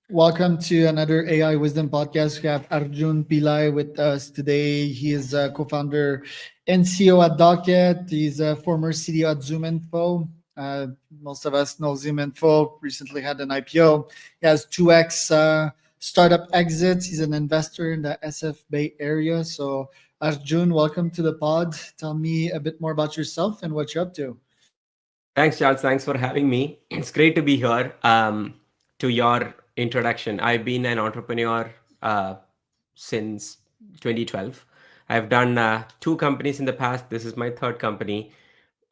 Welcome to another AI Wisdom podcast. We have Arjun Pillai with us today. He is a co-founder and CEO at Docket. He's a former CDO at ZoomInfo. Most of us know ZoomInfo. Recently had an IPO. He has 2x startup exits. He's an investor in the SF Bay Area. So, Arjun, welcome to the pod. Tell me a bit more about yourself and what you're up to. Thanks, Charles. Thanks for having me. It's great to be here. To your introduction, I've been an entrepreneur since 2012. I've done two companies in the past. This is my third company.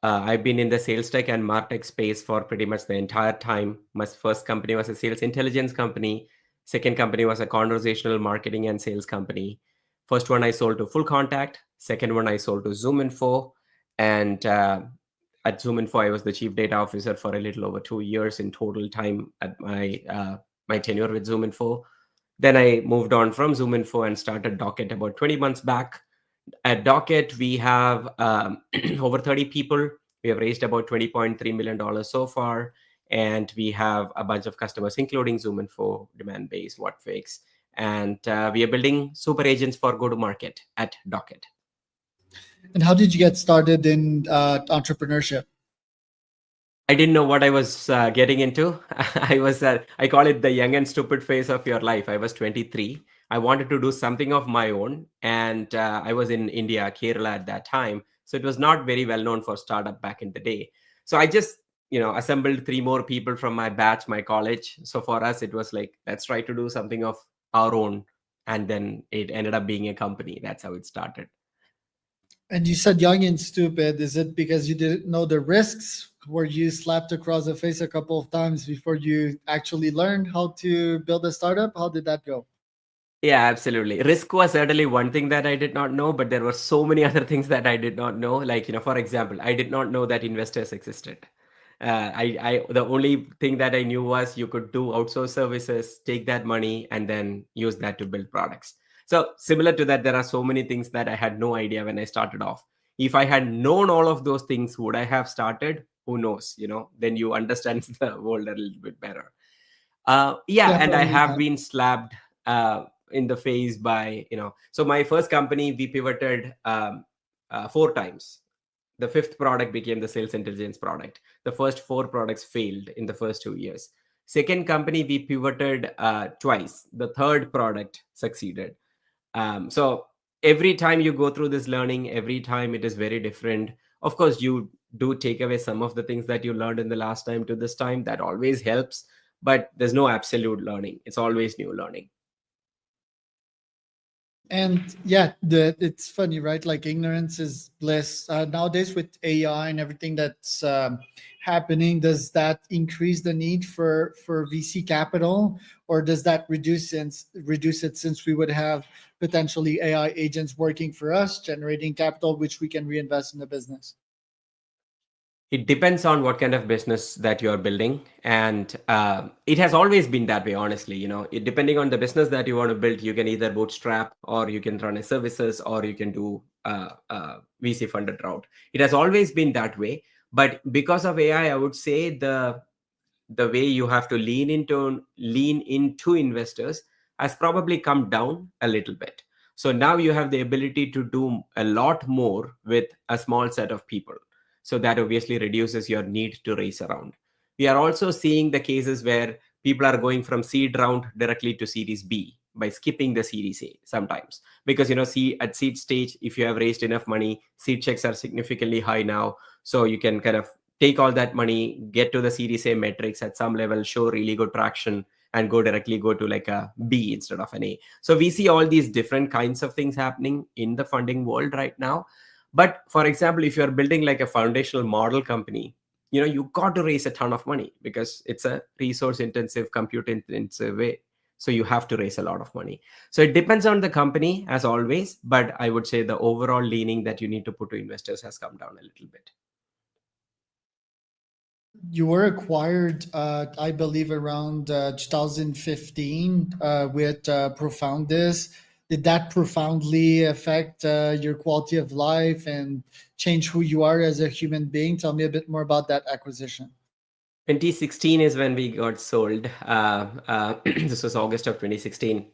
I've been in the sales tech and martech space for pretty much the entire time. My first company was a sales intelligence company. Second company was a conversational marketing and sales company. First one I sold to FullContact. Second one I sold to ZoomInfo. And at ZoomInfo, I was the chief data officer for a little over 2 years in total time at my tenure with ZoomInfo. Then I moved on from ZoomInfo and started Docket about 20 months back. At Docket, we have over 30 people. We have raised about $20.3 million so far. And we have a bunch of customers, including ZoomInfo, Demandbase, Whatfix. And we are building super agents for go-to-market at Docket. And how did you get started in entrepreneurship? I didn't know what I was getting into. I call it the young and stupid phase of your life. I was 23. I wanted to do something of my own. And I was in India, Kerala at that time. So it was not very well known for startup back in the day. So I just, assembled three more people from my batch, my college. So for us, it was like, let's try to do something of our own. And then it ended up being a company. That's how it started. And you said young and stupid. Is it because you didn't know the risks? Were you slapped across the face a couple of times before you actually learned how to build a startup? How did that go? Yeah, absolutely. Risk was certainly one thing that I did not know, but there were so many other things that I did not know. Like, for example, I did not know that investors existed. The only thing that I knew was you could do outsource services, take that money, and then use that to build products. So similar to that, there are so many things that I had no idea when I started off. If I had known all of those things, would I have started? Who knows? Then you understand the world a little bit better. Yeah, and I Definitely. have been slapped in the face by, so my first company, we pivoted 4 times. The fifth product became the sales intelligence product. The first 4 products failed in the first 2 years. Second company, we pivoted twice. The third product succeeded. So every time you go through this learning, every time it is very different. Of course, you do take away some of the things that you learned in the last time to this time. That always helps, but there's no absolute learning. It's always new learning. And yeah, it's funny, right? Like ignorance is bliss. Nowadays, with AI and everything that's happening, does that increase the need for VC capital, or does that reduce it since we would have potentially AI agents working for us, generating capital which we can reinvest in the business? It depends on what kind of business that you are building, and it has always been that way. Honestly, depending on the business that you want to build, you can either bootstrap, or you can run a services, or you can do VC funded route. It has always been that way, but because of AI, I would say the way you have to lean into investors has probably come down a little bit. So now you have the ability to do a lot more with a small set of people. So that obviously reduces your need to race around. We are also seeing the cases where people are going from seed round directly to series B by skipping the series A sometimes, because see, at seed stage, if you have raised enough money, seed checks are significantly high now. So you can kind of take all that money, get to the series A metrics at some level, show really good traction, and go to like a B instead of an A. So we see all these different kinds of things happening in the funding world right now. But for example, if you're building like a foundational model company, you got to raise a ton of money because it's a resource intensive, compute intensive way. So you have to raise a lot of money. So it depends on the company as always, but I would say the overall leaning that you need to put to investors has come down a little bit. You were acquired, I believe, around 2015 with Profoundis. Did that profoundly affect your quality of life and change who you are as a human being? Tell me a bit more about that acquisition. 2016 is when we got sold. This was August of 2016.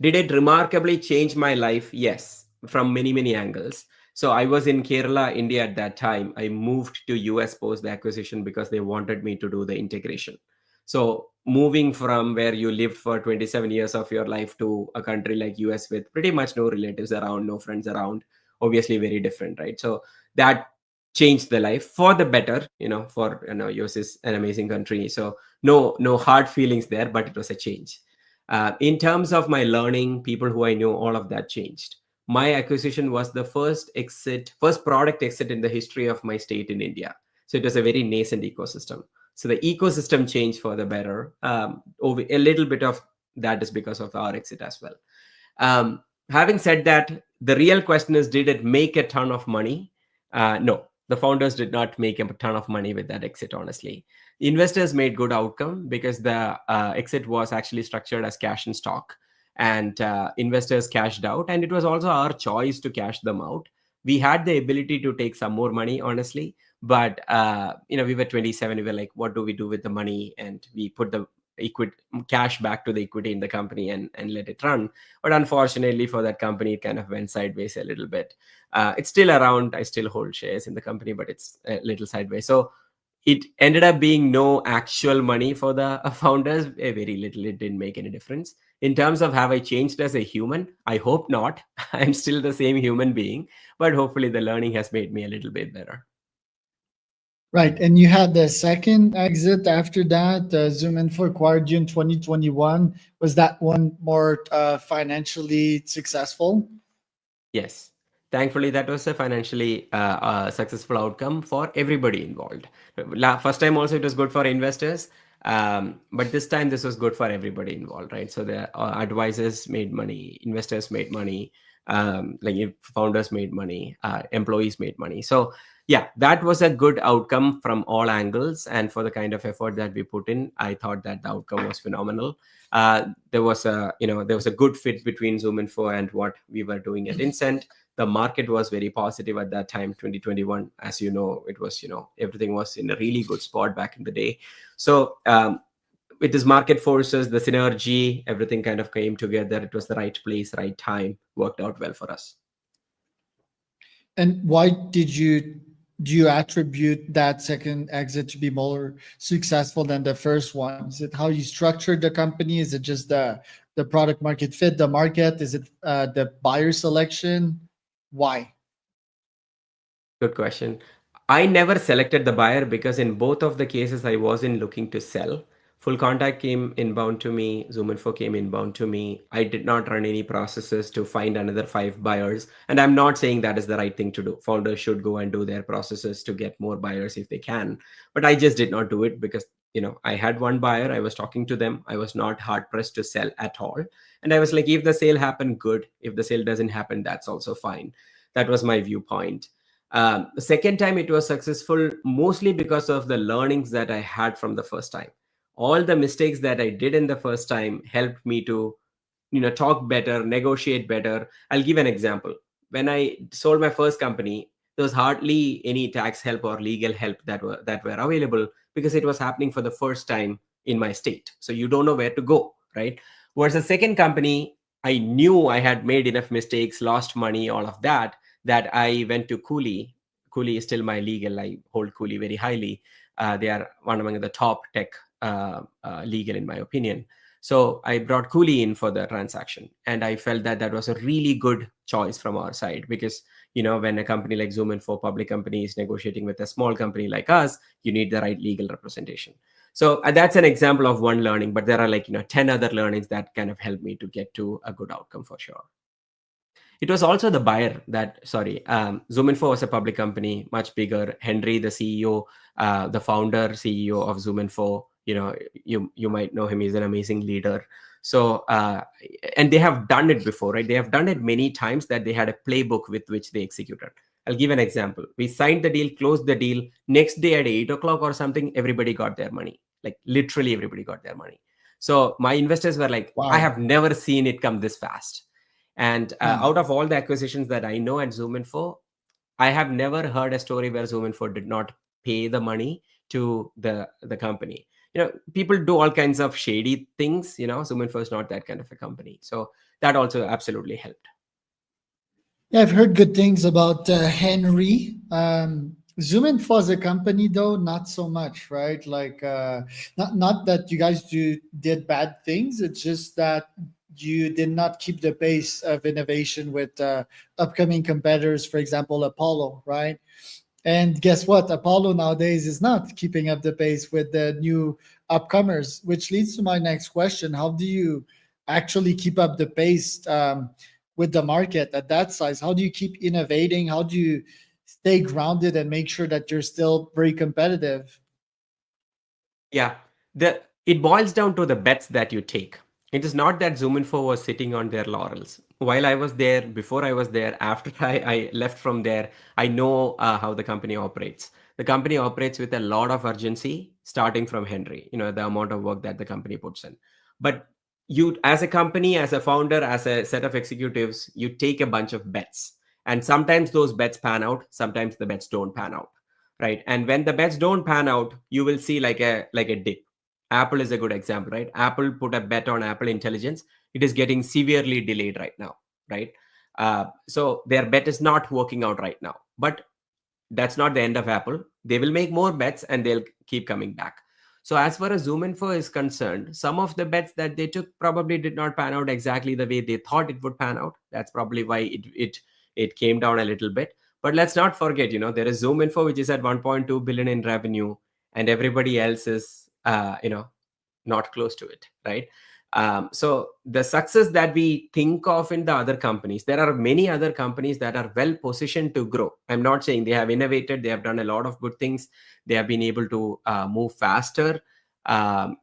Did it remarkably change my life? Yes, from many, many angles. So I was in Kerala, India at that time. I moved to US post the acquisition because they wanted me to do the integration. So moving from where you lived for 27 years of your life to a country like US with pretty much no relatives around, no friends around, obviously very different, right? So that changed the life for the better, for US is an amazing country. So no hard feelings there, but it was a change. In terms of my learning, people who I knew, all of that changed. My acquisition was the first product exit in the history of my state in India. So it was a very nascent ecosystem. So the ecosystem changed for the better. A little bit of that is because of our exit as well. Having said that, the real question is, did it make a ton of money? No, the founders did not make a ton of money with that exit, honestly. Investors made good outcome because the exit was actually structured as cash and stock, and investors cashed out, and it was also our choice to cash them out. We had the ability to take some more money, honestly, but we were 27. We were like, what do we do with the money? And we put the equity cash back to the equity in the company and let it run. But unfortunately for that company, it kind of went sideways a little bit. It's still around. I still hold shares in the company, but it's a little sideways. So it ended up being no actual money for the founders. Very little. It didn't make any difference. In terms of have I changed as a human? I hope not. I'm still the same human being, but hopefully the learning has made me a little bit better. Right. And you had the second exit after that. ZoomInfo acquired you in 2021. Was that one more financially successful? Yes. Thankfully, that was a financially successful outcome for everybody involved. First time also it was good for investors, but this time this was good for everybody involved, right? So the advisors made money, investors made money, founders made money, employees made money. So yeah, that was a good outcome from all angles, and for the kind of effort that we put in, I thought that the outcome was phenomenal. There was a good fit between ZoomInfo and what we were doing at Incent. The market was very positive at that time, 2021. As you know, it was, everything was in a really good spot back in the day. So with this market forces, the synergy, everything kind of came together. It was the right place, right time, worked out well for us. And why do you attribute that second exit to be more successful than the first one? Is it how you structured the company? Is it just the product market fit, the market? Is it the buyer selection? Why? Good question. I never selected the buyer because in both of the cases I wasn't looking to sell. FullContact came inbound to me, ZoomInfo came inbound to me. I did not run any processes to find another 5 buyers. And I'm not saying that is the right thing to do. Founders should go and do their processes to get more buyers if they can. But I just did not do it because, I had one buyer. I was talking to them. I was not hard pressed to sell at all. And I was like, if the sale happened, good. If the sale doesn't happen, that's also fine. That was my viewpoint. The second time it was successful mostly because of the learnings that I had from the first time. All the mistakes that I did in the first time helped me to, talk better, negotiate better. I'll give an example. When I sold my first company, there was hardly any tax help or legal help that were available because it was happening for the first time in my state. So you don't know where to go, right? Whereas the second company, I knew I had made enough mistakes, lost money, all of that, that I went to Cooley. Cooley is still my legal. I hold Cooley very highly. They are one among the top tech legal, in my opinion. So I brought Cooley in for the transaction, and I felt that that was a really good choice from our side because, when a company like ZoomInfo, public company, is negotiating with a small company like us, you need the right legal representation. So that's an example of one learning, but there are 10 other learnings that kind of helped me to get to a good outcome for sure. It was also the buyer that, ZoomInfo was a public company, much bigger. Henry, the CEO, the founder, CEO of ZoomInfo, you might know him. He's an amazing leader. So, and they have done it before, right? They have done it many times that they had a playbook with which they executed. I'll give an example. We signed the deal, closed the deal. Next day at 8 o'clock or something, everybody got their money. Like literally everybody got their money. So my investors were like, Wow. I have never seen it come this fast. And out of all the acquisitions that I know at ZoomInfo, I have never heard a story where ZoomInfo did not pay the money to the company. People do all kinds of shady things. ZoomInfo is not that kind of a company, so that also absolutely helped. Yeah, I've heard good things about Henry. ZoomInfo as a company, though, not so much, right? Like, not that you guys did bad things. It's just that you did not keep the pace of innovation with upcoming competitors. For example, Apollo, right? And guess what? Apollo nowadays is not keeping up the pace with the new upcomers, which leads to my next question. How do you actually keep up the pace with the market at that size? How do you keep innovating? How do you stay grounded and make sure that you're still very competitive? Yeah, it boils down to the bets that you take. It is not that ZoomInfo was sitting on their laurels. While I was there, before I was there, after I left from there, I know how the company operates. The company operates with a lot of urgency, starting from Henry, the amount of work that the company puts in. But you, as a company, as a founder, as a set of executives, you take a bunch of bets. And sometimes those bets pan out, sometimes the bets don't pan out, right? And when the bets don't pan out, you will see like a dip. Apple is a good example, right? Apple put a bet on Apple Intelligence. It is getting severely delayed right now, right? So their bet is not working out right now, but that's not the end of Apple. They will make more bets and they'll keep coming back. So as far as ZoomInfo is concerned, some of the bets that they took probably did not pan out exactly the way they thought it would pan out. That's probably why it came down a little bit. But let's not forget, there is ZoomInfo, which is at 1.2 billion in revenue, and everybody else is not close to it, right? So the success that we think of in the other companies, there are many other companies that are well positioned to grow. I'm not saying they have innovated, they have done a lot of good things, they have been able to move faster, kind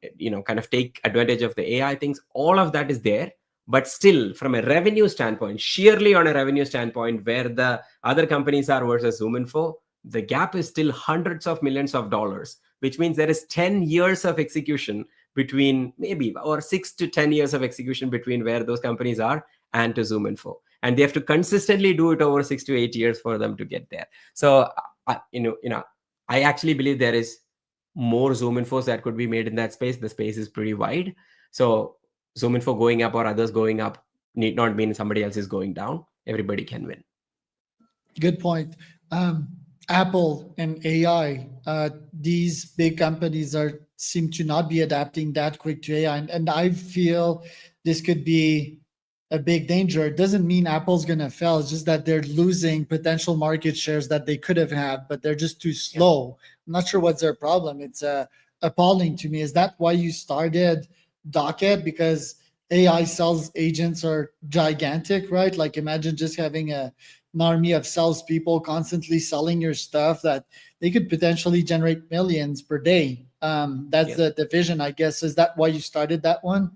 of take advantage of the AI things. All of that is there. But still, from a revenue standpoint, sheerly on a revenue standpoint, where the other companies are versus ZoomInfo, the gap is still hundreds of millions of dollars, which means there is 10 years of execution between, maybe, or 6 to 10 years of execution between where those companies are and to ZoomInfo. And they have to consistently do it over 6 to 8 years for them to get there. So, I actually believe there is more ZoomInfos that could be made in that space. The space is pretty wide. So ZoomInfo going up or others going up need not mean somebody else is going down. Everybody can win. Good point. Apple and AI, these big companies seem to not be adapting that quick to AI, and I feel this could be a big danger. It doesn't mean Apple's going to fail. It's just that they're losing potential market shares that they could have had, but they're just too slow. I'm not sure what's their problem. It's appalling to me. Is that why you started Docket? Because AI sales agents are gigantic, right? Like imagine just having an army of salespeople constantly selling your stuff that they could potentially generate millions per day. That's the vision, I guess. Is that why you started that one?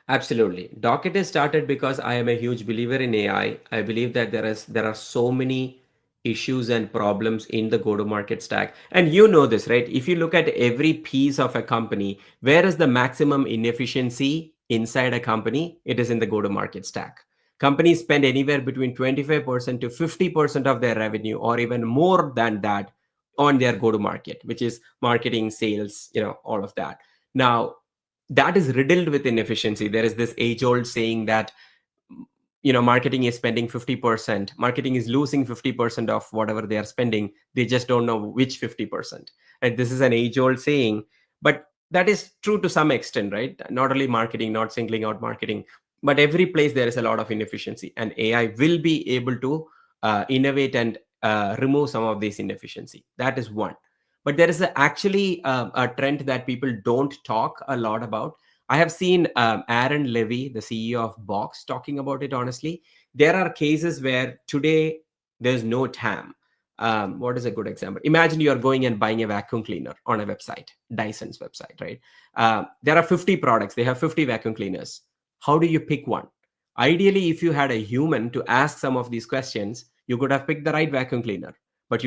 Absolutely. Docket is started because I am a huge believer in AI. I believe that there are so many issues and problems in the go-to-market stack. And you know this, right? If you look at every piece of a company, where is the maximum inefficiency inside a company? It is in the go-to-market stack. Companies spend anywhere between 25% to 50% of their revenue, or even more than that, on their go-to-market, which is marketing, sales, all of that. Now, that is riddled with inefficiency. There is this age-old saying that marketing is spending 50%, marketing is losing 50% of whatever they are spending. They just don't know which 50%. And this is an age-old saying, but that is true to some extent, right? Not only marketing, not singling out marketing, but every place there is a lot of inefficiency, and AI will be able to innovate and remove some of this inefficiency. That is one. But there is actually a trend that people don't talk a lot about. I have seen Aaron Levy, the CEO of Box, talking about it honestly. There are cases where today there's no TAM. What is a good example? Imagine you are going and buying a vacuum cleaner on a website, Dyson's website, right? There are 50 products. They have 50 vacuum cleaners. How do you pick one? Ideally, if you had a human to ask some of these questions, you could have picked the right vacuum cleaner. But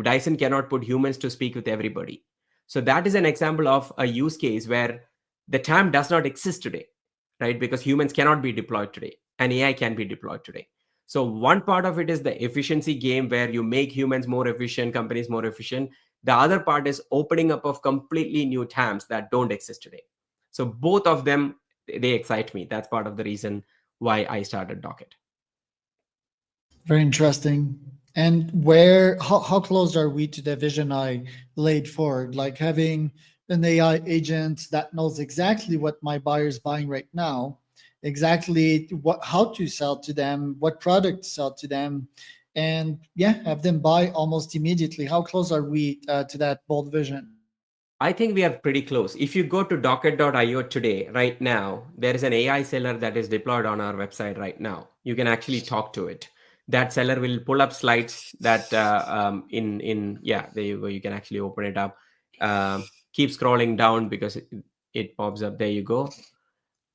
Dyson cannot put humans to speak with everybody. So that is an example of a use case where the TAM does not exist today, right? Because humans cannot be deployed today and AI can be deployed today. So one part of it is the efficiency game where you make humans more efficient, companies more efficient. The other part is opening up of completely new TAMs that don't exist today. So both of them, they excite me. That's part of the reason why I started Docket. Very interesting. And how close are we to the vision I laid forward? Like having an AI agent that knows exactly what my buyer's buying right now, exactly how to sell to them, what product to sell to them, and yeah, have them buy almost immediately. How close are we to that bold vision? I think we are pretty close. If you go to docket.io today, right now, there is an AI seller that is deployed on our website right now. You can actually talk to it. That seller will pull up slides that yeah, there you go. You can actually open it up. Keep scrolling down because it pops up. There you go.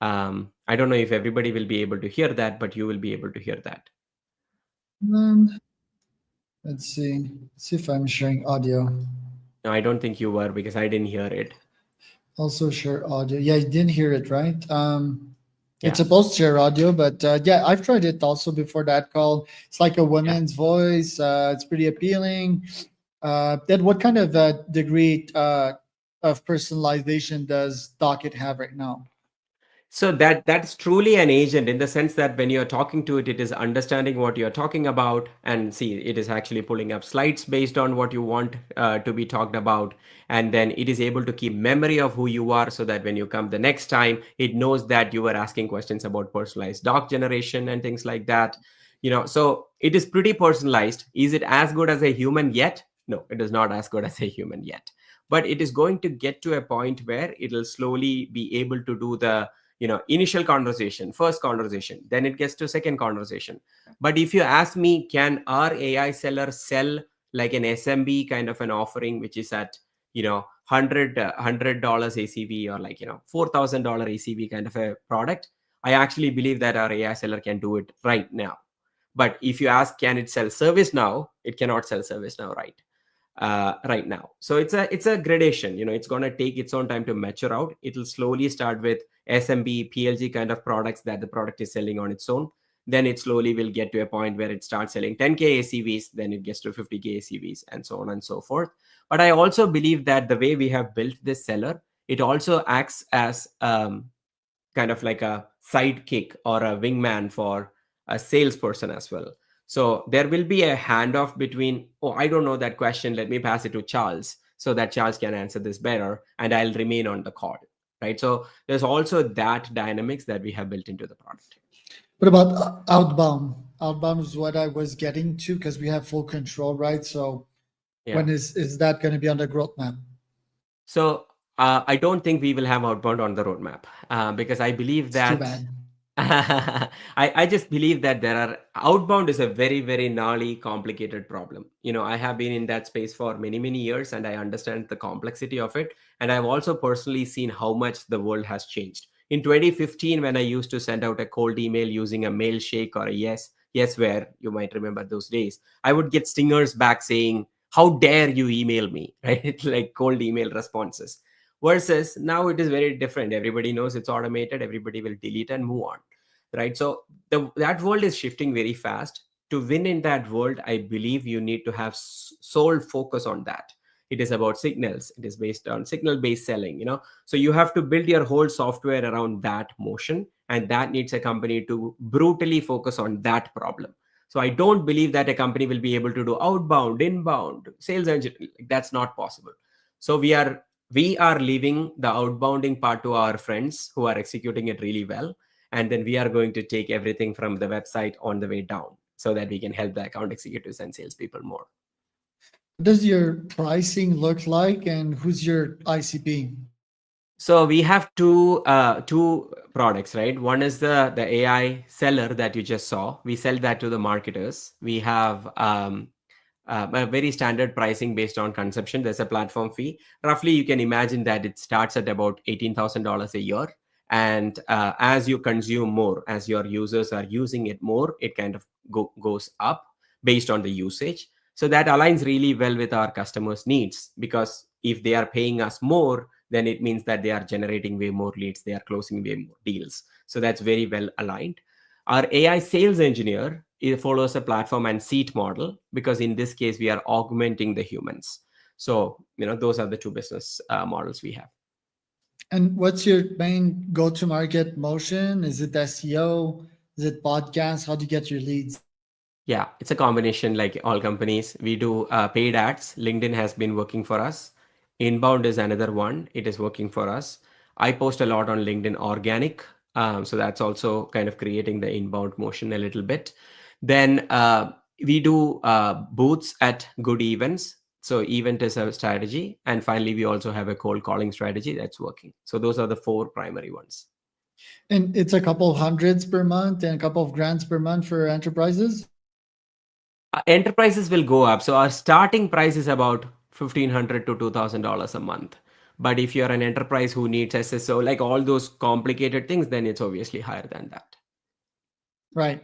I don't know if everybody will be able to hear that, but you will be able to hear that. Um, let's see. See if I'm sharing audio. No, I don't think you were because I didn't hear it. Also share audio. Yeah, you didn't hear it, right? It's Yeah. supposed to share audio, but yeah, I've tried it also before that call. It's like a Yeah. woman's voice. It's pretty appealing. Then what kind of degree of personalization does Docket have right now? So that's truly an agent in the sense that when you're talking to it, it is understanding what you're talking about, and see, it is actually pulling up slides based on what you want to be talked about, and then it is able to keep memory of who you are, so that when you come the next time, it knows that you were asking questions about personalized doc generation and things like that. So it is pretty personalized. Is it as good as a human yet? No, it is not as good as a human yet. But it is going to get to a point where it'll slowly be able to do the initial conversation, first conversation, then it gets to second conversation. But if you ask me, can our AI seller sell like an SMB kind of an offering, which is at $100 ACV, or like $4,000 ACV kind of a product? I actually believe that our AI seller can do it right now. But if you ask, can it sell service now? It cannot sell service now, right now. So it's a gradation. It's going to take its own time to mature out. It'll slowly start with SMB PLG kind of products that the product is selling on its own. Then it slowly will get to a point where it starts selling 10k ACVs, then it gets to 50k ACVs, and so on and so forth. But I also believe that the way we have built this seller, it also acts as kind of like a sidekick or a wingman for a salesperson as well. So there will be a handoff between, oh, I don't know that question, let me pass it to Charles so that Charles can answer this better, and I'll remain on the call, right? So there's also that dynamics that we have built into the product. What about outbound? Outbound is what I was getting to because we have full control, right? So Yeah. when is that going to be on the growth map? So I don't think we will have outbound on the roadmap because I believe It's too that bad. I just believe that there are outbound is a very, very gnarly, complicated problem. I have been in that space for many, many years, and I understand the complexity of it. And I've also personally seen how much the world has changed. In 2015, when I used to send out a cold email using a mail shake or a yes, where you might remember those days, I would get stingers back saying, "How dare you email me?" Right? Like cold email responses. Versus now it is very different. Everybody knows it's automated. Everybody will delete and move on, right? So that world is shifting very fast. To win in that world, I believe you need to have sole focus on that. It is about signals. It is based on signal based selling. So you have to build your whole software around that motion, and that needs a company to brutally focus on that problem. So I don't believe that a company will be able to do outbound, inbound, sales engine. That's not possible. So we are leaving the outbounding part to our friends who are executing it really well, and then we are going to take everything from the website on the way down so that we can help the account executives and salespeople more. What does your pricing look like, and who's your ICP? So we have two products, right? One is the AI seller that you just saw. We sell that to the marketers. We have a very standard pricing based on consumption. There's a platform fee. Roughly, you can imagine that it starts at about $18,000 a year. And as you consume more, as your users are using it more, it kind of goes up based on the usage. So that aligns really well with our customers' needs, because if they are paying us more, then it means that they are generating way more leads, they are closing way more deals. So that's very well aligned. Our AI sales engineer, it follows a platform and seat model, because in this case we are augmenting the humans. So, those are the two business models we have. And what's your main go-to-market motion? Is it SEO? Is it podcast? How do you get your leads? Yeah, it's a combination like all companies. We do paid ads. LinkedIn has been working for us. Inbound is another one. It is working for us. I post a lot on LinkedIn organic. So that's also kind of creating the inbound motion a little bit. Then we do booths at good events. So event is a strategy. And finally, we also have a cold calling strategy that's working. So those are the four primary ones. And it's a couple of hundreds per month and a couple of grands per month for enterprises? Enterprises will go up. So our starting price is about $1,500 to $2,000 a month. But if you're an enterprise who needs SSO, like all those complicated things, then it's obviously higher than that. Right.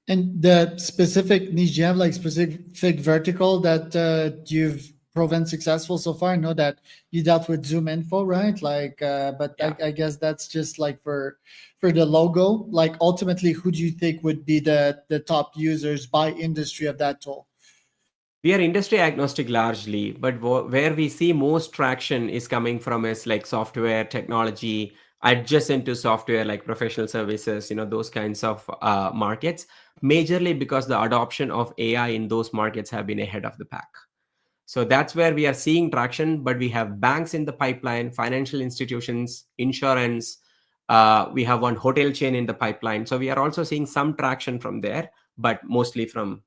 And the specific niche, do you have like specific vertical that you've proven successful so far? I know that you dealt with ZoomInfo, right? Like, but Yeah. I guess that's just like for the logo. Like, ultimately, who do you think would be the top users by industry of that tool? We are industry agnostic largely, but where we see most traction is coming from is like software technology, adjacent to software like professional services, those kinds of markets, majorly because the adoption of AI in those markets have been ahead of the pack. So that's where we are seeing traction, but we have banks in the pipeline, financial institutions, insurance. We have one hotel chain in the pipeline. So we are also seeing some traction from there, but mostly from,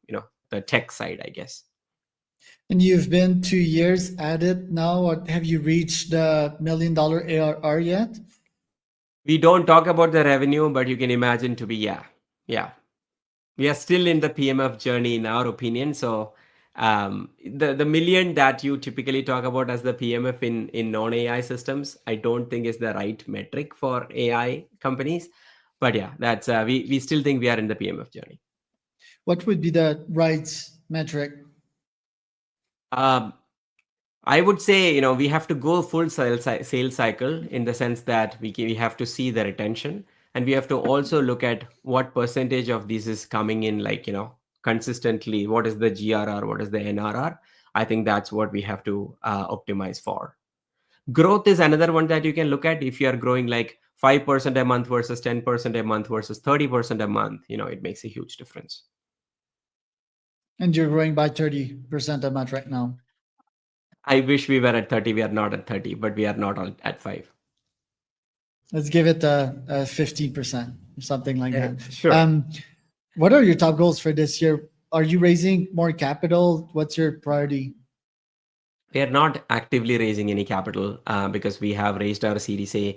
the tech side, I guess. And you've been 2 years at it now. Or have you reached the $1 million ARR yet? We don't talk about the revenue, but you can imagine to be, yeah. We are still in the PMF journey, in our opinion. So the million that you typically talk about as the PMF in non-AI systems, I don't think is the right metric for AI companies. But yeah, that's we still think we are in the PMF journey. What would be the right metric? Um, I would say, we have to go full sales cycle in the sense that we have to see the retention, and we have to also look at what percentage of this is coming in, like, consistently. What is the GRR? What is the NRR? I think that's what we have to optimize for. Growth is another one that you can look at. If you are growing like 5% a month versus 10% a month versus 30% a month, it makes a huge difference. And you're growing by 30% a month right now. I wish we were at 30. We are not at 30, but we are not at 5. Let's give it a 15% or something like Yeah, that. sure. What are your top goals for this year? Are you raising more capital? What's your priority? We are not actively raising any capital because we have raised our Series A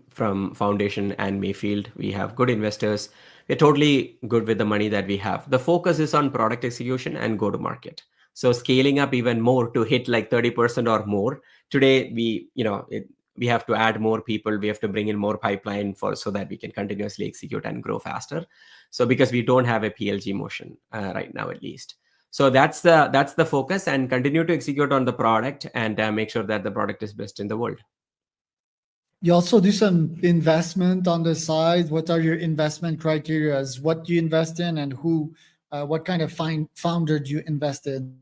from Foundation and Mayfield. We have good investors. We're totally good with the money that we have. The focus is on product execution and go to market. So scaling up even more to hit like 30% or more. Today, we have to add more people. We have to bring in more pipeline so that we can continuously execute and grow faster. So because we don't have a PLG motion right now, at least. So that's the focus, and continue to execute on the product and make sure that the product is best in the world. You also do some investment on the side. What are your investment criteria? What do you invest in, and who? What kind of founder do you invest in?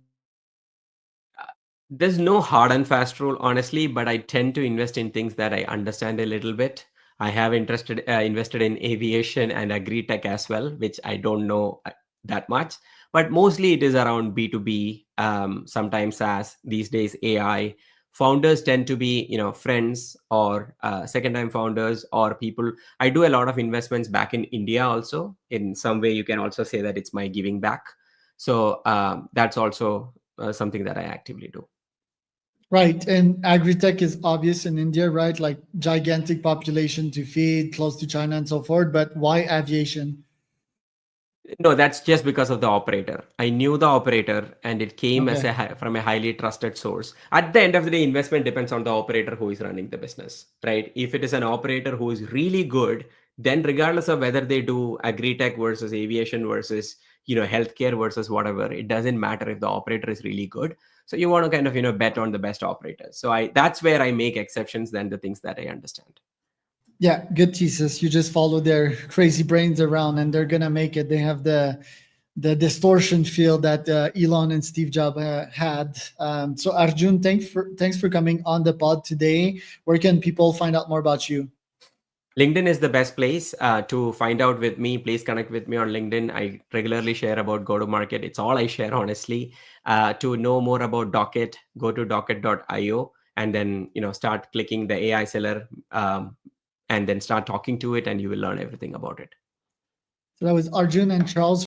There's no hard and fast rule, honestly, but I tend to invest in things that I understand a little bit. I have invested in aviation and agri-tech as well, which I don't know that much, but mostly it is around B2B, sometimes SaaS, these days AI. Founders tend to be, friends or second-time founders or people. I do a lot of investments back in India also. In some way, you can also say that it's my giving back. So that's also something that I actively do. Right, and agri-tech is obvious in India, right? Like gigantic population to feed, close to China and so forth. But why aviation? No, that's just because of the operator. I knew the operator, and it came as Okay. from a highly trusted source. At the end of the day, investment depends on the operator who is running the business, right? If it is an operator who is really good, then regardless of whether they do agri-tech versus aviation versus healthcare versus whatever, it doesn't matter if the operator is really good. So you want to kind of bet on the best operators. So that's where I make exceptions than the things that I understand. Yeah, good thesis. You just follow their crazy brains around, and they're gonna make it. They have the distortion feel that Elon and Steve Jobs had. So Arjun, thanks for coming on the pod today. Where can people find out more about you? LinkedIn is the best place to find out with me. Please connect with me on LinkedIn. I regularly share about go-to-market. It's all I share, honestly. To know more about Docket, go to docket.io and then start clicking the AI seller and then start talking to it, and you will learn everything about it. So that was Arjun and Charles